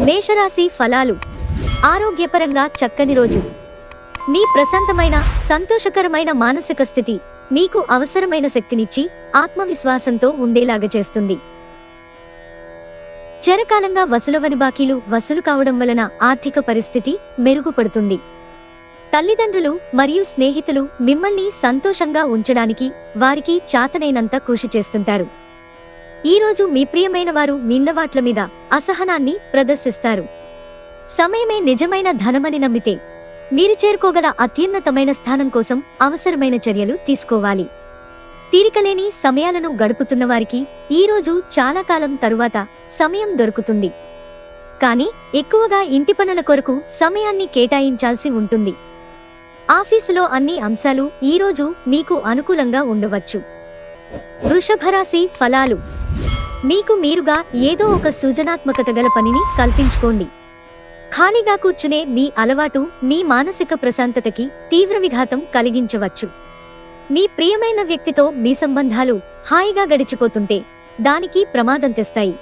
మేషరాశి ఫలాలు. ఆరోగ్యపరంగా చక్కని రోజు. మీ ప్రశాంతమైన సంతోషకరమైన మానసిక స్థితి మీకు అవసరమైన శక్తినిచ్చి ఆత్మవిశ్వాసంతో ఉండేలాగా చేస్తుంది. చిరకాలంగా వసూలవని బాకీలు వసూలు కావడం వలన ఆర్థిక పరిస్థితి మెరుగుపడుతుంది. తల్లిదండ్రులు మరియు స్నేహితులు మిమ్మల్ని సంతోషంగా ఉంచడానికి వారికి చాతనైనంత కృషి చేస్తుంటారు. ఈరోజు మీ ప్రియమైన వారు నిన్నవాట్ల మీద అసహనాన్ని ప్రదర్శిస్తారు. సమయమే నిజమైన ధనమని నమ్మితే మీరు చేరుకోగల అత్యున్నతమైన స్థానం కోసం అవసరమైన చర్యలు తీసుకోవాలి. తీరికలేని సమయాలను గడుపుతున్న వారికి ఈరోజు చాలా కాలం తరువాత సమయం దొరుకుతుంది. కానీ ఎక్కువగా ఇంటి పనుల కొరకు సమయాన్ని కేటాయించాల్సి ఉంటుంది. ఆఫీసులో అన్ని అంశాలు ఈరోజు మీకు అనుకూలంగా ఉండవచ్చు. వృషభరాశి ఫలాలు. మీకు మీరుగా ఏదో ఒక సృజనాత్మకత గల పనిని కల్పించుకోండి. ఖాళీగా కూర్చునే మీ అలవాటు మీ మానసిక ప్రశాంతతకి తీవ్ర విఘాతం కలిగించవచ్చు. మీ ప్రియమైన వ్యక్తితో మీ సంబంధాలు హాయిగా గడిచిపోతుంటే దానికి ప్రమాదం తెస్తాయి.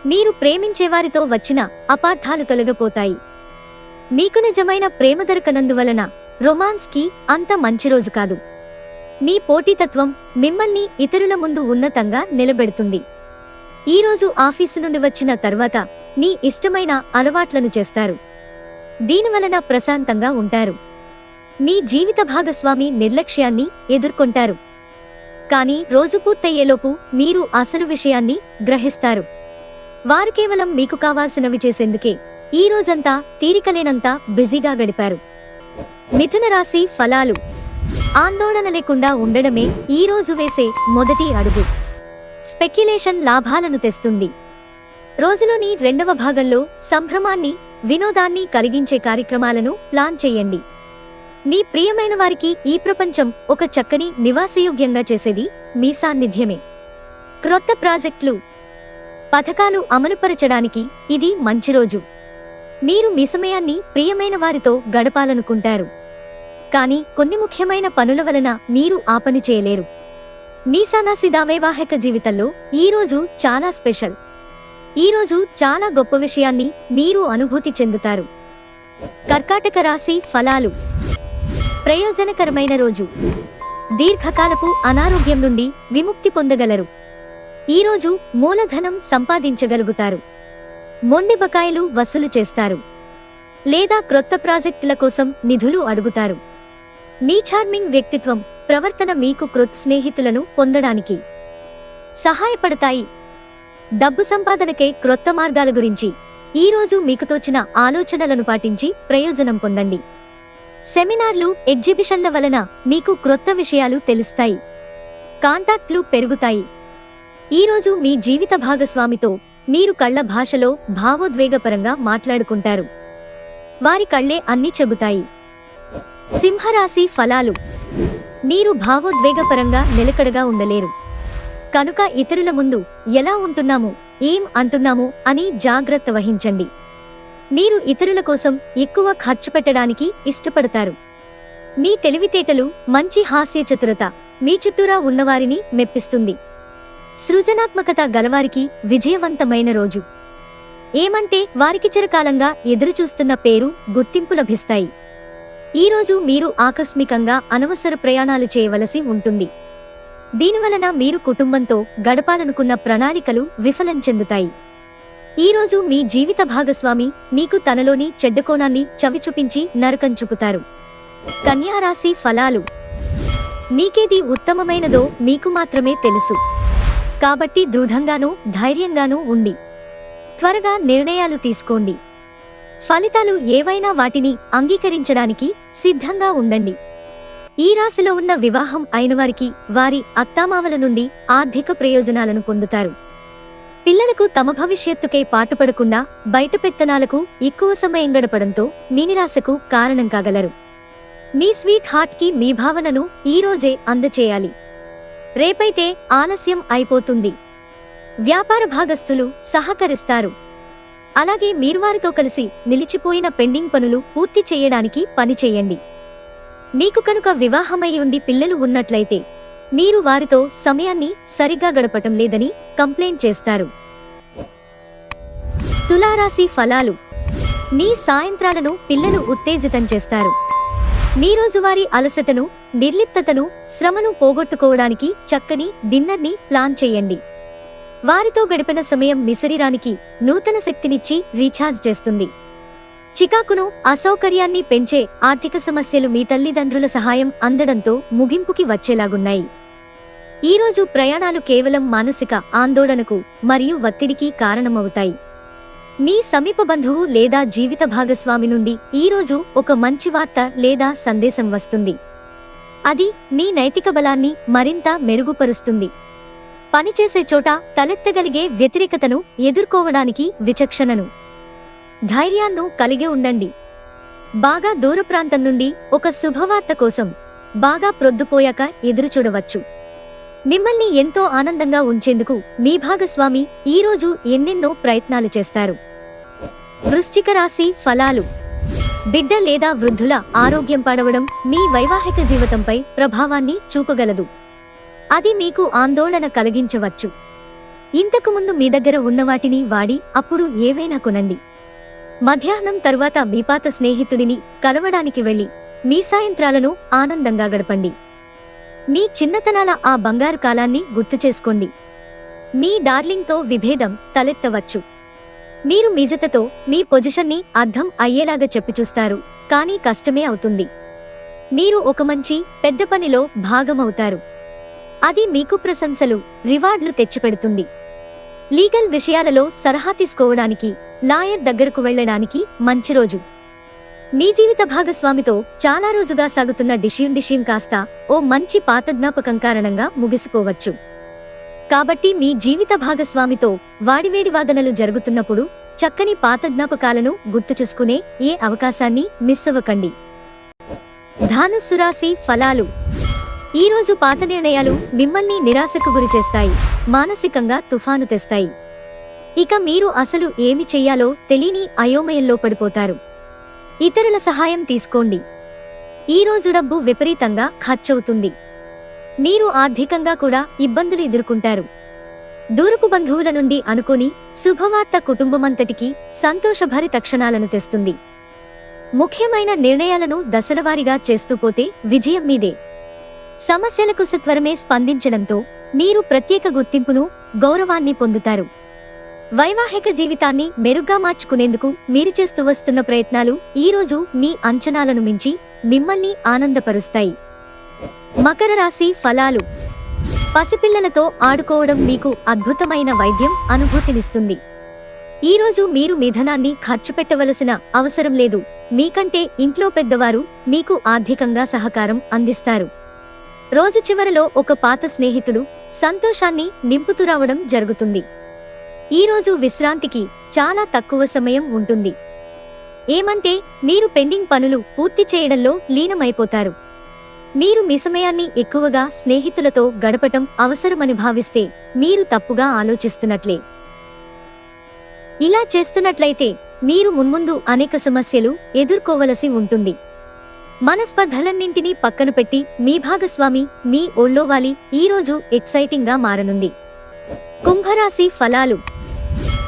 మీరు ప్రేమించేవారితో వచ్చిన అపార్థాలు తొలగిపోతాయి. మీకు నిజమైన ప్రేమ దొరకనందువలన రొమాన్స్కి అంత మంచి రోజు కాదు. మీ పోటీతత్వం మిమ్మల్ని ఇతరుల ముందు ఉన్నతంగా నిలబెడుతుంది. ఈరోజు ఆఫీసు నుండి వచ్చిన తర్వాత మీ ఇష్టమైన అలవాట్లను చేస్తారు. దీనివలన ప్రశాంతంగా ఉంటారు. మీ జీవిత భాగస్వామి నిర్లక్ష్యాన్ని ఎదుర్కొంటారు. కానీ రోజు పూర్తయ్యేలోపు మీరు అసలు విషయాన్ని గ్రహిస్తారు. వారు కేవలం మీకు కావాల్సినవి చేసేందుకే ఈ రోజంతా తీరికలేనంత బిజీగా గడిపారు. మిథున రాశి ఫలాలు. ఆందోళన లేకుండా ఉండడమే ఈ రోజు వేసే మొదటి అడుగు. స్పెక్యులేషన్ లాభాలను తెస్తుంది. రోజులోని రెండవ భాగంలో సంభ్రమాన్ని వినోదాన్ని కలిగించే కార్యక్రమాలను ప్లాన్ చేయండి. మీ ప్రియమైన వారికి ఈ ప్రపంచం ఒక చక్కని నివాసయోగ్యంగా చేసేది మీ సాన్నిధ్యమే. క్రొత్త ప్రాజెక్టులు పథకాలు అమలుపరచడానికి ఇది మంచి రోజు. మీరు మీ సమయాన్ని ప్రియమైన వారితో గడపాలనుకుంటారు. కానీ కొన్ని ముఖ్యమైన పనుల వలన మీరు ఆ పని చేయలేరు. మీ సాదాసీదా వైవాహిక జీవితంలో ఈరోజు చాలా స్పెషల్. ఈరోజు చాలా గొప్ప విషయాన్ని మీరు అనుభూతి చెందుతారు. కర్కాటక రాశి ఫలాలు. ప్రయోజనకరమైన రోజు. దీర్ఘకాలపు అనారోగ్యం నుండి విముక్తి పొందగలరు. ఈరోజు మూలధనం సంపాదించగలుగుతారు. మొండి బకాయిలు వసూలు చేస్తారు. లేదా క్రొత్త ప్రాజెక్టుల కోసం నిధులు అడుగుతారు. మీ చార్మింగ్ వ్యక్తిత్వం ప్రవర్తన మీకు క్రొత్త స్నేహితులను పొందడానికి సహాయపడతాయి. డబ్బు సంపాదనకే క్రొత్త మార్గాల గురించి ఈరోజు మీకు తోచిన ఆలోచనలను పాటించి ప్రయోజనం పొందండి. సెమినార్లు ఎగ్జిబిషన్ల వలన మీకు క్రొత్త విషయాలు తెలుస్తాయి. కాంటాక్ట్లు పెరుగుతాయి. ఈరోజు మీ జీవిత భాగస్వామితో మీరు కళ్ల భాషలో భావోద్వేగపరంగా మాట్లాడుకుంటారు. వారి కళ్లే అన్ని చెబుతాయి. సింహరాశి ఫలాలు. మీరు భావోద్వేగపరంగా నిలకడగా ఉండలేరు. కనుక ఇతరుల ముందు ఎలా ఉంటున్నాము, ఏం అంటున్నాము అని జాగ్రత్త వహించండి. మీరు ఇతరుల కోసం ఎక్కువ ఖర్చు పెట్టడానికి ఇష్టపడతారు. మీ తెలివితేటలు, మంచి హాస్య చతురత మీ చుట్టూరా ఉన్నవారిని మెప్పిస్తుంది. సృజనాత్మకత గలవారికి విజయవంతమైన రోజు. ఏమంటే వారికి చిరకాలంగా ఎదురుచూస్తున్న పేరు, గుర్తింపు లభిస్తాయి. ఈరోజు మీరు ఆకస్మికంగా అనవసర ప్రయాణాలు చేయవలసి ఉంటుంది. దీనివలన మీరు కుటుంబంతో గడపాలనుకున్న ప్రణాళికలు విఫలం చెందుతాయి. ఈరోజు మీ జీవిత భాగస్వామి మీకు తనలోని చెడ్డకోణాన్ని చవిచూపించి నరకం చూపుతారు. కన్యారాశి ఫలాలు. మీకేది ఉత్తమమైనదో మీకు మాత్రమే తెలుసు. కాబట్టి దృఢంగానూ ధైర్యంగానూ ఉండి త్వరగా నిర్ణయాలు తీసుకోండి. ఫలితాలు ఏవైనా వాటిని అంగీకరించడానికి సిద్ధంగా ఉండండి. ఈ రాశిలో ఉన్న వివాహం అయినవారికి వారి అత్తామామల నుండి ఆర్థిక ప్రయోజనాలను పొందుతారు. పిల్లలకు తమ భవిష్యత్తుకై పాటుపడకుండా బయట పెత్తనాలకు ఎక్కువ సమయం గడపడంతో మీ నిరాశకు కారణం కాగలరు. మీ స్వీట్ హార్ట్ కి మీ భావనను ఈరోజే అందచేయాలి. రేపైతే ఆలస్యం అయిపోతుంది. వ్యాపార భాగస్థులు సహకరిస్తారు. అలాగే మీరు వారితో కలిసి నిలిచిపోయిన పెండింగ్ పనులు పూర్తి చేయడానికి పని చేయండి. మీకు కనుక వివాహమై ఉండి పిల్లలు ఉన్నట్లయితే మీరు వారితో సమయాన్ని సరిగ్గా గడపటం లేదని కంప్లైంట్ చేస్తారు. తులారాశి ఫలాలు. మీ సాయంత్రాలను పిల్లలు ఉత్తేజితం చేస్తారు. మీ రోజువారీ అలసటను, నిర్లిప్తతను, శ్రమను పోగొట్టుకోవడానికి చక్కని డిన్నర్ని ప్లాన్ చేయండి. వారితో గడిపిన సమయం మీ శరీరానికి నూతన శక్తినిచ్చి రీఛార్జ్ చేస్తుంది. చికాకును, అసౌకర్యాన్ని పెంచే ఆర్థిక సమస్యలు మీ తల్లిదండ్రుల సహాయం అందడంతో ముగింపుకి వచ్చేలాగున్నాయి. ఈరోజు ప్రయాణాలు కేవలం మానసిక ఆందోళనకు మరియు ఒత్తిడికి కారణమవుతాయి. మీ సమీప బంధువు లేదా జీవిత భాగస్వామి నుండి ఈరోజు ఒక మంచి వార్త లేదా సందేశం వస్తుంది. అది మీ నైతిక బలాన్ని మరింత మెరుగుపరుస్తుంది. పనిచేసే చోట తలెత్తగలిగే వ్యతిరేకతను ఎదుర్కోవడానికి విచక్షణను, ధైర్యాన్ని కలిగి ఉండండి. బాగా దూర ప్రాంతం నుండి ఒక శుభవార్త కోసం బాగా ప్రొద్దుపోయాక ఎదురుచూడవచ్చు. మిమ్మల్ని ఎంతో ఆనందంగా ఉంచేందుకు మీ భాగస్వామి ఈరోజు ఎన్నెన్నో ప్రయత్నాలు చేస్తారు. వృశ్చిక రాశి ఫలాలు. బిడ్డ లేదా వృద్ధుల ఆరోగ్యం పాడవడం మీ వైవాహిక జీవితంపై ప్రభావాన్ని చూపగలదు. అది మీకు ఆందోళన కలిగించవచ్చు. ఇంతకుముందు మీ దగ్గర ఉన్నవాటిని వాడి అప్పుడు ఏవైనా కొనండి. మధ్యాహ్నం తరువాత మీ పాత స్నేహితుడిని కలవడానికి వెళ్లి మీ సాయంత్రాలను ఆనందంగా గడపండి. మీ చిన్నతనాల ఆ బంగారు కాలాన్ని గుర్తుచేసుకోండి. మీ డార్లింగ్తో విభేదం తలెత్తవచ్చు. మీరు మిజతతో మీ పొజిషన్ని అర్థం అయ్యేలాగా చెప్పిచూస్తారు, కానీ కష్టమే అవుతుంది. మీరు ఒక మంచి పెద్ద పనిలో భాగమవుతారు. అది మీకు ప్రశంసలు, రివార్డులు తెచ్చిపెడుతుంది. లీగల్ విషయాలలో సలహా తీసుకోవడానికి లాయర్ దగ్గరకు వెళ్లడానికి మంచి రోజు. మీ జీవిత భాగస్వామితో చాలా రోజుగా సాగుతున్న డిష్యూం కాస్త ఓ మంచి పాత జ్ఞాపకం కారణంగా ముగిసిపోవచ్చు. కాబట్టి మీ జీవిత భాగస్వామితో వాడివేడి వాదనలు జరుగుతున్నప్పుడు చక్కని పాత జ్ఞాపకాలను గుర్తుచేసుకునే ఏ అవకాశాన్ని మిస్ అవ్వకండి. ధనుస్సు రాశి ఫలాలు. ఈరోజు పాత నిర్ణయాలు మిమ్మల్ని నిరాశకు గురిచేస్తాయి, మానసికంగా తుఫాను తెస్తాయి. ఇక మీరు అసలు ఏమి చెయ్యాలో తెలియని అయోమయంలో పడిపోతారు. ఇతరుల సహాయం తీసుకోండి. ఈరోజు డబ్బు విపరీతంగా ఖర్చవుతుంది. మీరు ఆర్థికంగా కూడా ఇబ్బందులు ఎదుర్కొంటారు. దూరపు బంధువుల నుండి అనుకోని శుభవార్త కుటుంబమంతటికి సంతోషభరిత క్షణాలను తెస్తుంది. ముఖ్యమైన నిర్ణయాలను దశలవారీగా చేస్తూ పోతే విజయం మీదే. సమస్యలకు సత్వరమే స్పందించడంతో మీరు ప్రత్యేక గుర్తింపును, గౌరవాన్ని పొందుతారు. వైవాహిక జీవితాన్ని మెరుగ్గా మార్చుకునేందుకు మీరు చేస్తూ వస్తున్న ప్రయత్నాలు ఈరోజు మీ అంచనాలను మించి మిమ్మల్ని ఆనందపరుస్తాయి. మకర రాశి ఫలాలు. పసిపిల్లలతో ఆడుకోవడం మీకు అద్భుతమైన వైద్యం అనుభూతినిస్తుంది. ఈరోజు మీరు మీ ధనాన్ని ఖర్చు పెట్టవలసిన అవసరం లేదు. మీకంటే ఇంట్లో పెద్దవారు మీకు ఆర్థికంగా సహకారం అందిస్తారు. రోజు చివరలో ఒక పాత స్నేహితుడు సంతోషాన్ని నింపుతురావడం జరుగుతుంది. ఈరోజు విశ్రాంతికి చాలా తక్కువ సమయం ఉంటుంది. ఏమంటే మీరు పెండింగ్ పనులు పూర్తి చేయడంలో లీనమైపోతారు. మీరు మీ సమయాన్ని ఎక్కువగా స్నేహితులతో గడపటం అవసరమని భావిస్తే మీరు తప్పుగా ఆలోచిస్తున్నట్లే. ఇలా చేస్తున్నట్లయితే మీరు మున్ముందు అనేక సమస్యలు ఎదుర్కోవలసి ఉంటుంది. మనస్పర్ధలన్నింటినీ పక్కన పెట్టి మీ భాగస్వామి మీ ఒళ్ళోవాలి ఈరోజు ఎక్సైటింగ్గా మారనుంది. కుంభరాశి ఫలాలు.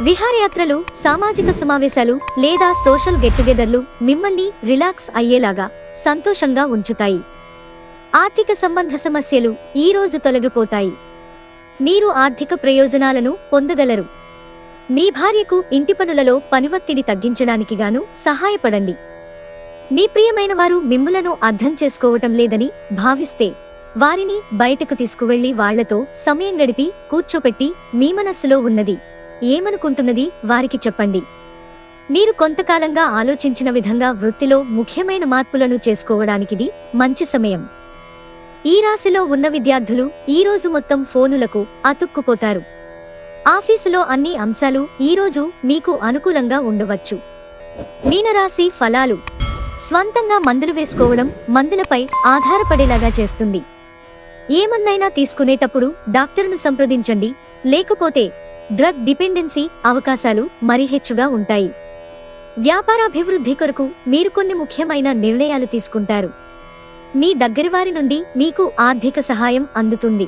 విహారయాత్రలు, సామాజిక సమావేశాలు లేదా సోషల్ గెట్టుగెదర్లు మిమ్మల్ని రిలాక్స్ అయ్యేలాగా సంతోషంగా ఉంచుతాయి. ఆర్థిక సంబంధ సమస్యలు ఈరోజు తొలగిపోతాయి. మీరు ఆర్థిక ప్రయోజనాలను పొందగలరు. మీ భార్యకు ఇంటి పనులలో పనివత్తిడి తగ్గించడానికి గాను సహాయపడండి. మీ ప్రియమైన వారు మిమ్ములను అర్థం చేసుకోవటం లేదని భావిస్తే వారిని బయటకు తీసుకువెళ్లి వాళ్లతో సమయం గడిపి కూర్చోపెట్టి మీ మనస్సులో ఉన్నది ఏమనుకుంటున్నది వారికి చెప్పండి. మీరు కొంతకాలంగా ఆలోచించిన విధంగా వృత్తిలో ముఖ్యమైన మార్పులను చేసుకోవడానికిది మంచి సమయం. ఈ రాశిలో ఉన్న విద్యార్థులు ఈరోజు మొత్తం ఫోనులకు అతుక్కుపోతారు. ఆఫీసులో అన్ని అంశాలు ఈరోజు మీకు అనుకూలంగా ఉండవచ్చు. మీనరాశి ఫలాలు. స్వంతంగా మందులు వేసుకోవడం మందులపై ఆధారపడేలాగా చేస్తుంది. ఏ మందైనా తీసుకునేటప్పుడు డాక్టర్ను సంప్రదించండి, లేకపోతే డ్రగ్ డిపెండెన్సీ అవకాశాలు మరిహెచ్చుగా ఉంటాయి. వ్యాపారాభివృద్ధి కొరకు మీరు కొన్ని ముఖ్యమైన నిర్ణయాలు తీసుకుంటారు. మీ దగ్గరివారి నుండి మీకు ఆర్థిక సహాయం అందుతుంది.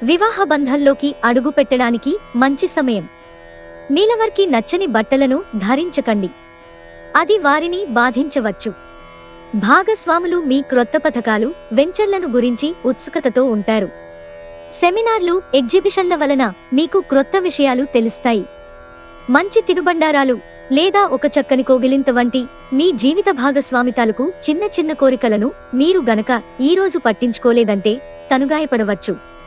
వివాహ బంధంలోకి అడుగు పెట్టడానికి మంచి సమయం. మీలవర్కి నచ్చని బట్టలను ధరించకండి. అది వారిని బాధించవచ్చు. భాగస్వాములు మీ క్రొత్త పథకాలు, వెంచర్లను గురించి ఉత్సుకతతో ఉంటారు. సెమినార్లు, ఎగ్జిబిషన్ల వలన మీకు క్రొత్త విషయాలు తెలుస్తాయి. మంచి తినుబండారాలు లేదా ఒక చక్కని కోగిలింత వంటి మీ జీవిత భాగస్వామి తాలూకు చిన్న చిన్న కోరికలను మీరు గనక ఈరోజు పట్టించుకోలేదంటే తనుగాయపడవచ్చు.